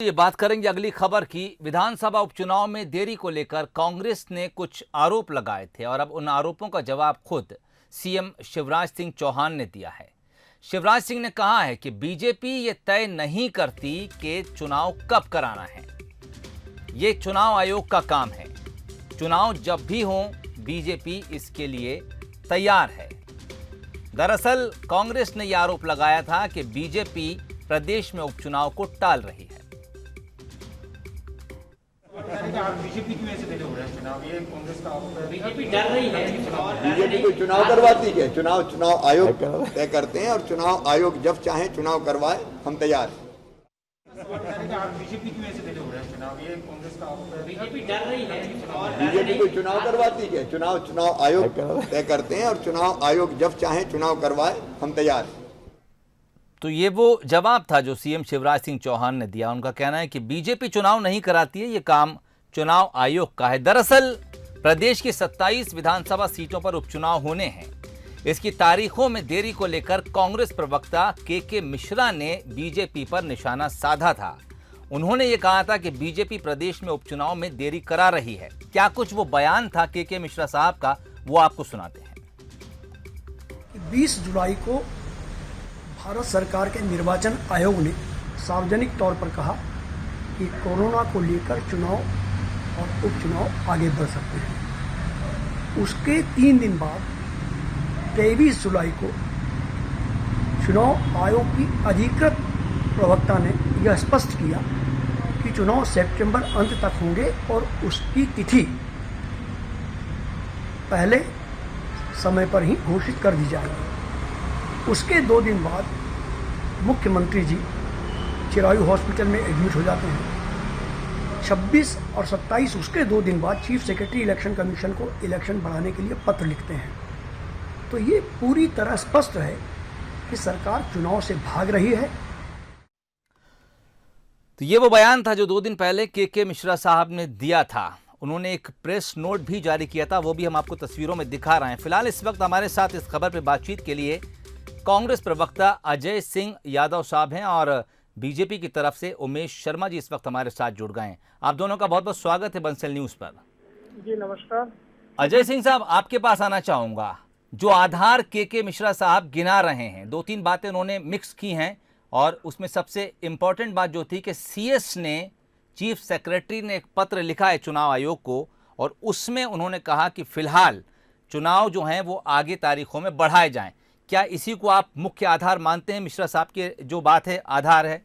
ये बात करेंगे अगली खबर की। विधानसभा उपचुनाव में देरी को लेकर कांग्रेस ने कुछ आरोप लगाए थे और अब उन आरोपों का जवाब खुद सीएम शिवराज सिंह चौहान ने दिया है। शिवराज सिंह ने कहा है कि बीजेपी ये तय नहीं करती कि चुनाव कब कराना है, ये चुनाव आयोग का काम है। चुनाव जब भी हो बीजेपी इसके लिए तैयार है। दरअसल कांग्रेस ने यह आरोप लगाया था कि बीजेपी प्रदेश में उपचुनाव को टाल रही है। बीजेपी की वजह से डिले हो रहा है चुनाव, ये कांग्रेस का आरोप है। बीजेपी डर रही है। बीजेपी कोई चुनाव करवाती है? चुनाव आयोग तय करते हैं और चुनाव आयोग जब चाहे चुनाव करवाए, हम तैयार हैं। बीजेपी की वजह से डिले हो रहा है चुनाव, ये कांग्रेस का आरोप है। बीजेपी डर रही है। बीजेपी कोई चुनाव करवाती है? चुनाव आयोग तय करते हैं और चुनाव आयोग जब चाहे चुनाव करवाए, हम तैयार हैं। तो ये वो जवाब था जो सीएम शिवराज सिंह चौहान ने दिया। उनका कहना है कि बीजेपी चुनाव नहीं कराती है, ये काम चुनाव आयोग का है। दरअसल प्रदेश की 27 विधानसभा सीटों पर उपचुनाव होने हैं। इसकी तारीखों में देरी को लेकर कांग्रेस प्रवक्ता के मिश्रा ने बीजेपी पर निशाना साधा था। उन्होंने ये कहा था कि बीजेपी प्रदेश में उपचुनाव में देरी करा रही है। क्या कुछ वो बयान था के मिश्रा साहब का, वो आपको सुनाते हैं। 20 जुलाई को भारत सरकार के निर्वाचन आयोग ने सार्वजनिक तौर पर कहा कि कोरोना को लेकर चुनाव और उपचुनाव आगे बढ़ सकते हैं। उसके 3 दिन बाद 23 जुलाई को चुनाव आयोग की अधिकृत प्रवक्ता ने यह स्पष्ट किया कि चुनाव सितंबर अंत तक होंगे और उसकी तिथि पहले समय पर ही घोषित कर दी जाएगी। उसके 2 दिन बाद मुख्यमंत्री जी चिरायू हॉस्पिटल में एडमिट हो जाते हैं। 26 और 27 उसके 2 दिन बाद चीफ सेक्रेटरी इलेक्शन कमीशन को इलेक्शन बढ़ाने के लिए पत्र लिखते हैं। तो ये पूरी तरह स्पष्ट है कि सरकार चुनाव से भाग रही है। तो ये वो बयान था जो 2 दिन पहले के मिश्रा साहब ने दिया था। उन्होंने एक प्रेस नोट भी जारी किया था, वो भी हम आपको तस्वीरों में दिखा रहे हैं। फिलहाल इस वक्त हमारे साथ इस खबर पर बातचीत के लिए कांग्रेस प्रवक्ता अजय सिंह यादव साहब हैं और बीजेपी की तरफ से उमेश शर्मा जी इस वक्त हमारे साथ जुड़ गए हैं। आप दोनों का बहुत बहुत स्वागत है बंसल न्यूज पर। जी नमस्कार। अजय सिंह साहब, आपके पास आना चाहूंगा। जो आधार के मिश्रा साहब गिना रहे हैं, 2-3 बातें उन्होंने मिक्स की हैं और उसमें सबसे इंपॉर्टेंट बात जो थी कि सीएस ने, चीफ सेक्रेटरी ने एक पत्र लिखा है चुनाव आयोग को और उसमें उन्होंने कहा कि फिलहाल चुनाव जो हैं वो आगे तारीखों में बढ़ाए जाएं। क्या इसी को आप मुख्य आधार मानते हैं? मिश्रा साहब के जो बात है आधार है।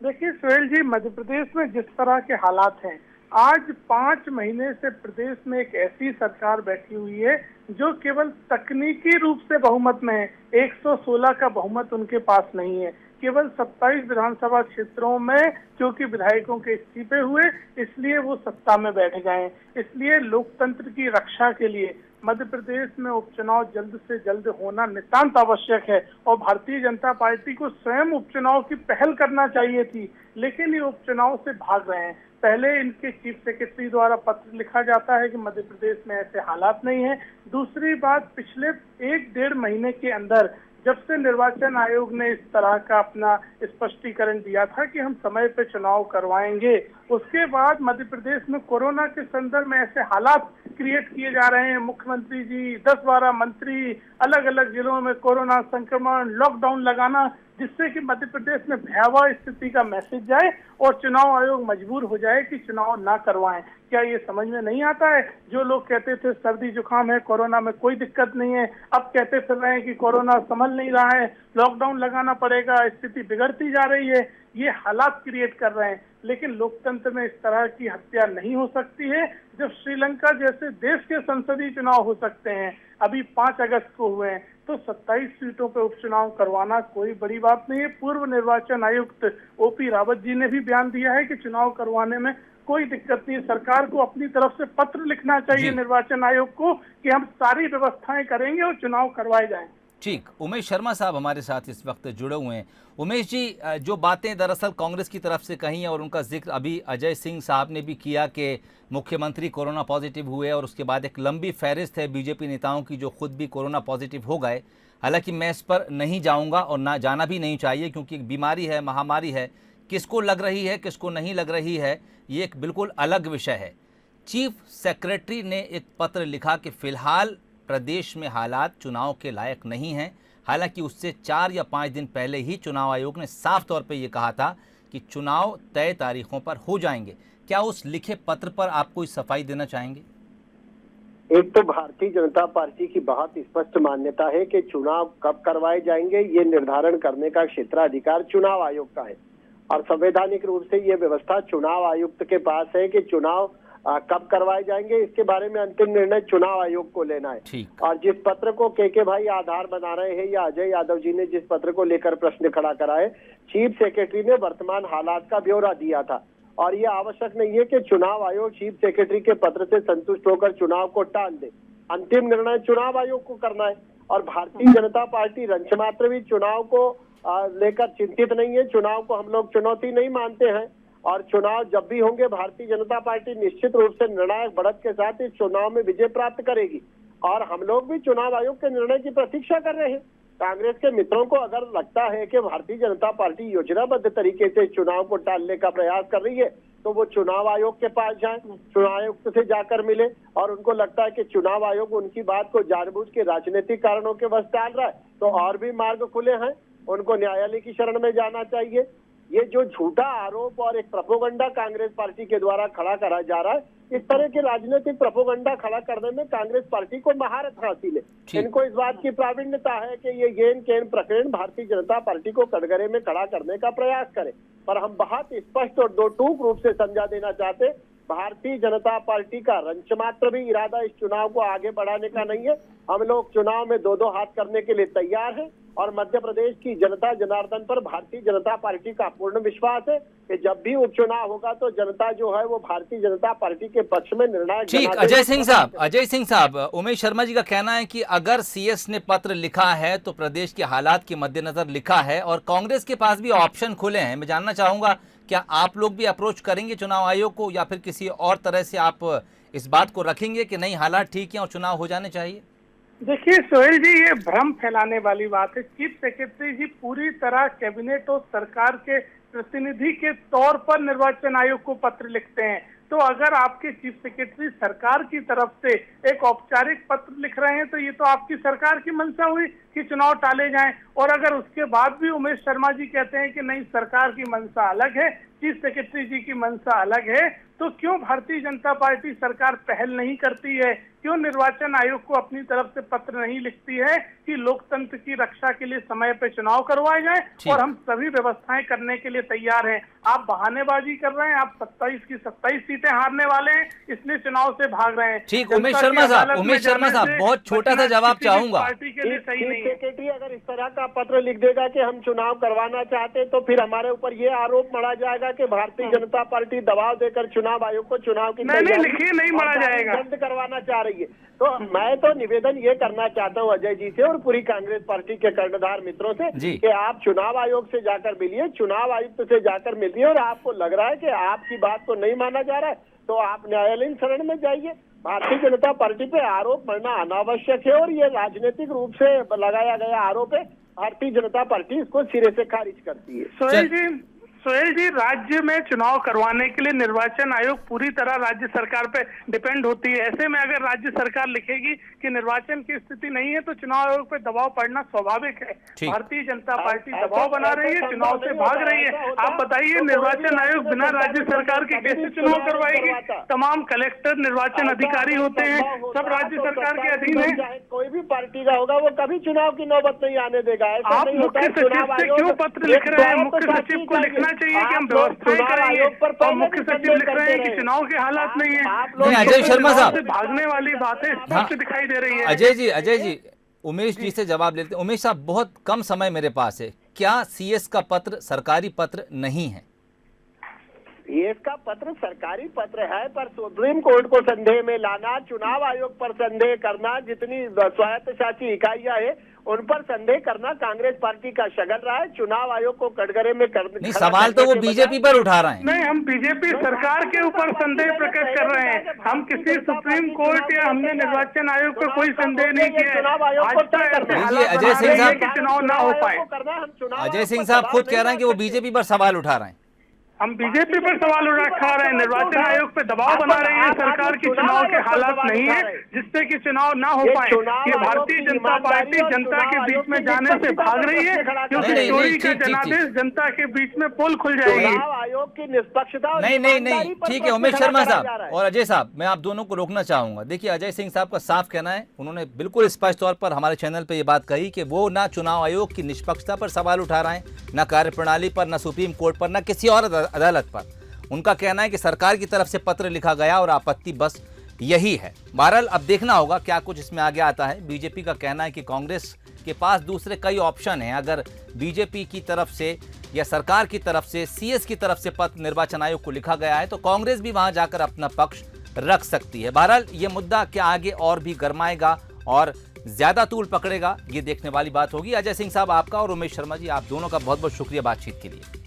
देखिए सुहेल जी, मध्य प्रदेश में जिस तरह के हालात हैं, आज 5 महीने से प्रदेश में एक ऐसी सरकार बैठी हुई है जो केवल तकनीकी रूप से बहुमत में है। 116 का बहुमत उनके पास नहीं है। केवल 27 विधानसभा क्षेत्रों में क्योंकि विधायकों के इस्तीफे हुए इसलिए वो सत्ता में बैठ गए। इसलिए लोकतंत्र की रक्षा के लिए मध्य प्रदेश में उपचुनाव जल्द से जल्द होना नितांत आवश्यक है और भारतीय जनता पार्टी को स्वयं उपचुनाव की पहल करना चाहिए थी, लेकिन ये उपचुनाव से भाग रहे हैं। पहले इनके चीफ सेक्रेटरी द्वारा पत्र लिखा जाता है कि मध्य प्रदेश में ऐसे हालात नहीं है। दूसरी बात, पिछले 1-1.5 महीने के अंदर जब से निर्वाचन आयोग ने इस तरह का अपना स्पष्टीकरण दिया था कि हम समय पे चुनाव करवाएंगे, उसके बाद मध्य प्रदेश में कोरोना के संदर्भ में ऐसे हालात क्रिएट किए जा रहे हैं। मुख्यमंत्री जी, 10-12 मंत्री, अलग अलग जिलों में कोरोना संक्रमण, लॉकडाउन लगाना, जिससे कि मध्य प्रदेश में भयावह स्थिति का मैसेज जाए और चुनाव आयोग मजबूर हो जाए कि चुनाव ना करवाएं। क्या ये समझ में नहीं आता है? जो लोग कहते थे सर्दी जुकाम है, कोरोना में कोई दिक्कत नहीं है, अब कहते फिर रहे हैं कि कोरोना संभल नहीं रहा है, लॉकडाउन लगाना पड़ेगा, स्थिति बिगड़ती जा रही है। ये हालात क्रिएट कर रहे हैं। लेकिन लोकतंत्र में इस तरह की हत्या नहीं हो सकती है। जब श्रीलंका जैसे देश के संसदीय चुनाव हो सकते हैं, अभी 5 अगस्त को हुए हैं, तो 27 सीटों पर उपचुनाव करवाना कोई बड़ी बात नहीं है। पूर्व निर्वाचन आयुक्त ओपी रावत जी ने भी बयान दिया है कि चुनाव करवाने में कोई दिक्कत नहीं। सरकार को अपनी तरफ से पत्र लिखना चाहिए निर्वाचन आयोग को कि हम सारी व्यवस्थाएं करेंगे और चुनाव करवाए जाएं। ठीक, उमेश शर्मा साहब हमारे साथ इस वक्त जुड़े हुए हैं। उमेश जी, जो बातें दरअसल कांग्रेस की तरफ से कही हैं और उनका जिक्र अभी अजय सिंह साहब ने भी किया कि मुख्यमंत्री कोरोना पॉजिटिव हुए और उसके बाद एक लंबी फहरिस्त है बीजेपी नेताओं की जो खुद भी कोरोना पॉजिटिव हो गए। हालांकि मैं इस पर नहीं जाऊंगा और ना जाना भी नहीं चाहिए क्योंकि एक बीमारी है, महामारी है, किसको लग रही है किसको नहीं लग रही है ये एक बिल्कुल अलग विषय है। चीफ सेक्रेटरी ने एक पत्र लिखा कि फिलहाल प्रदेश में हालात चुनाव के लायक नहीं हैं। हालांकि उससे 4 या 5 दिन पहले ही चुनाव आयोग ने साफ तौर पे ये कहा था कि चुनाव तय तारीखों पर हो जाएंगे। क्या उस लिखे पत्र पर आप कोई सफाई देना चाहेंगे? एक तो भारतीय जनता पार्टी की बहुत स्पष्ट मान्यता है कि चुनाव कब करवाए जाएंगे ये निर्धारण करने का क्षेत्राधिकार चुनाव आयोग का है और संवैधानिक रूप से ये व्यवस्था चुनाव आयुक्त के पास है कि चुनाव कब करवाए जाएंगे इसके बारे में अंतिम निर्णय चुनाव आयोग को लेना है। और जिस पत्र को के भाई आधार बना रहे हैं या अजय यादव जी ने जिस पत्र को लेकर प्रश्न खड़ा करा है, चीफ सेक्रेटरी ने वर्तमान हालात का ब्यौरा दिया था और ये आवश्यक नहीं है कि चुनाव आयोग चीफ सेक्रेटरी के पत्र से संतुष्ट होकर चुनाव को टाल दे। अंतिम निर्णय चुनाव आयोग को करना है और भारतीय जनता पार्टी रंचमात्र भी चुनाव को लेकर चिंतित नहीं है। चुनाव को हम लोग चुनौती नहीं मानते हैं और चुनाव जब भी होंगे भारतीय जनता पार्टी निश्चित रूप से निर्णायक बढ़त के साथ इस चुनाव में विजय प्राप्त करेगी और हम लोग भी चुनाव आयोग के निर्णय की प्रतीक्षा कर रहे हैं। कांग्रेस के मित्रों को अगर लगता है कि भारतीय जनता पार्टी योजनाबद्ध तरीके से चुनाव को टालने का प्रयास कर रही है तो वो चुनाव आयोग के पास जाएं, चुनाव आयुक्त से जाकर मिले और उनको लगता है कि चुनाव आयोग उनकी बात को जानबूझ के राजनीतिक कारणों के वश टाल रहा है तो और भी मार्ग खुले हैं, उनको न्यायालय की शरण में जाना चाहिए। ये जो झूठा आरोप और एक प्रोपोगंडा कांग्रेस पार्टी के द्वारा खड़ा करा जा रहा है, इस तरह के राजनीतिक प्रोपोगंडा खड़ा करने में कांग्रेस पार्टी को महारत हासिल है। इनको इस बात की प्रावीण्यता है कि ये गेन केन प्रकरण भारतीय जनता पार्टी को कटघरे में खड़ा करने का प्रयास करे, पर हम बहुत स्पष्ट और दो टूक रूप से समझा देना चाहते, भारतीय जनता पार्टी का रंचमात्र भी इरादा इस चुनाव को आगे बढ़ाने का नहीं है। हम लोग चुनाव में दो हाथ करने के लिए तैयार हैं और मध्य प्रदेश की जनता जनार्दन पर भारतीय जनता पार्टी का पूर्ण विश्वास है कि जब भी उपचुनाव होगा तो जनता जो है वो भारतीय जनता पार्टी के पक्ष में निर्णायक। ठीक, अजय सिंह साहब, उमेश शर्मा जी का कहना है कि अगर सीएस ने पत्र लिखा है तो प्रदेश के हालात के मद्देनजर लिखा है और कांग्रेस के पास भी ऑप्शन खुले हैं। मैं जानना चाहूंगा क्या आप लोग भी अप्रोच करेंगे चुनाव आयोग को या फिर किसी और तरह से आप इस बात को रखेंगे कि नहीं हालात ठीक है और चुनाव हो जाने चाहिए? देखिए सोहेल जी, ये भ्रम फैलाने वाली बात है। चीफ सेक्रेटरी जी पूरी तरह कैबिनेट और सरकार के प्रतिनिधि के तौर पर निर्वाचन आयोग को पत्र लिखते हैं, तो अगर आपके चीफ सेक्रेटरी सरकार की तरफ से एक औपचारिक पत्र लिख रहे हैं तो ये तो आपकी सरकार की मंशा हुई कि चुनाव टाले जाएं। और अगर उसके बाद भी उमेश शर्मा जी कहते हैं कि नहीं सरकार की मंशा अलग है, चीफ सेक्रेटरी जी की मंशा अलग है, तो क्यों भारतीय जनता पार्टी सरकार पहल नहीं करती है? क्यों निर्वाचन आयोग को अपनी तरफ से पत्र नहीं लिखती है कि लोकतंत्र की रक्षा के लिए समय पे चुनाव करवाए जाए और हम सभी व्यवस्थाएं करने के लिए तैयार हैं? आप बहानेबाजी कर रहे हैं, आप 27 की 27 सीटें हारने वाले हैं इसलिए चुनाव से भाग रहे हैं। ठीक, उमेश शर्मा साहब बहुत छोटा सा जवाब चाहूंगा। पार्टी के लिए सही नहीं है। सेक्रेटरी अगर इस तरह का पत्र लिख देगा कि हम चुनाव करवाना चाहते तो फिर हमारे ऊपर ये आरोप मढ़ा जाएगा कि भारतीय जनता पार्टी दबाव देकर चुनाव आयोग को चुनाव की नहीं मढ़ा जाएगा, बंद करवाना चाह रही है। तो मैं तो निवेदन ये करना चाहता हूँ अजय जी से और पूरी कांग्रेस पार्टी के कर्णधार मित्रों से कि आप चुनाव आयोग से जाकर मिलिए, चुनाव आयुक्त से जाकर मिलिए और आपको लग रहा है कि आपकी बात को नहीं माना जा रहा है तो आप न्यायालयीन शरण में जाइए। भारतीय जनता पार्टी पे आरोप मढ़ना अनावश्यक है और ये राजनीतिक रूप से लगाया गया आरोप है। भारतीय जनता पार्टी इसको सिरे से खारिज करती है। सोहेल जी, राज्य में चुनाव करवाने के लिए निर्वाचन आयोग पूरी तरह राज्य सरकार पे डिपेंड होती है। ऐसे में अगर राज्य सरकार लिखेगी कि निर्वाचन की स्थिति नहीं है तो चुनाव आयोग पे दबाव पड़ना स्वाभाविक है। भारतीय जनता पार्टी दबाव बना रही है, चुनाव से भाग रही है। आप बताइए निर्वाचन आयोग बिना राज्य सरकार के कैसे चुनाव करवाएगी? तमाम कलेक्टर निर्वाचन अधिकारी होते हैं, सब राज्य सरकार के अधीन है। कोई भी पार्टी का होगा वो कभी चुनाव की नौबत नहीं आने देगा। आप मुख्य सचिव से क्यों पत्र लिख रहे हैं? मुख्य सचिव को लिखना चाहिए कि हम व्यवस्थाएं करेंगे और मुख्य सचिव लिख रहे हैं कि चुनाव के हालात नहीं है। अजय शर्मा साहब, भागने वाली बातें स्पष्ट दिखाई दे रही है। अजय जी उमेश जी से जवाब लेते हैं। उमेश साहब, बहुत कम समय मेरे पास है, क्या सीएस का पत्र सरकारी पत्र नहीं है? सीएस का पत्र सरकारी पत्र है पर सुप्रीम कोर्ट को संदेह में लाना, चुनाव आयोग पर संदेह करना, जितनी स्वायत्त शासी इकाइयां हैं उन पर संदेह करना कांग्रेस पार्टी का शगल रहा है। चुनाव आयोग को कटघरे में नहीं, सवाल तो वो बीजेपी पर उठा रहे हैं। नहीं, हम बीजेपी सरकार के ऊपर संदेह प्रकट कर रहे हैं। हम किसी सुप्रीम कोर्ट या हमने निर्वाचन आयोग पर कोई संदेह नहीं किया। चुनाव आयोग अजय सिंह साहब, चुनाव ना हो पाए। अजय सिंह साहब खुद कह रहे हैं कि वो बीजेपी पर सवाल उठा रहे हैं। हम बीजेपी पर सवाल उठा रहे हैं, निर्वाचन आयोग पे दबाव बना रहे हैं सरकार की चुनाव के हालात नहीं है जिससे कि चुनाव ना हो पाए। ये भारतीय जनता पार्टी जनता के बीच में जाने से भाग रही है, क्योंकि चोरी का जनादेश जनता के बीच में पोल खुल जाएगी। चुनाव आयोग की निष्पक्षता नहीं ठीक है उमेश शर्मा साहब और अजय साहब, मैं आप दोनों को रोकना चाहूंगा। देखिए अजय सिंह साहब का साफ कहना है, उन्होंने बिल्कुल स्पष्ट तौर पर हमारे चैनल पर यह बात कही कि वो ना चुनाव आयोग की निष्पक्षता पर सवाल उठा रहे हैं, न कार्यप्रणाली पर, न सुप्रीम कोर्ट पर, न किसी और अदालत पर। उनका कहना है कि सरकार की तरफ से पत्र लिखा गया और आपत्ति बस यही है। बहरहाल अब देखना होगा क्या कुछ इसमें आगे आता है। बीजेपी का कहना है कि कांग्रेस के पास दूसरे कई ऑप्शन हैं। अगर बीजेपी की तरफ से या सरकार की तरफ से, सीएस की तरफ से पत्र निर्वाचन आयोग को लिखा गया है तो कांग्रेस भी वहां जाकर अपना पक्ष रख सकती है। बहरहाल ये मुद्दा क्या आगे और भी गरमाएगा और ज्यादा तूल पकड़ेगा, ये देखने वाली बात होगी। अजय सिंह साहब आपका और उमेश शर्मा जी आप दोनों का बहुत बहुत शुक्रिया बातचीत के लिए।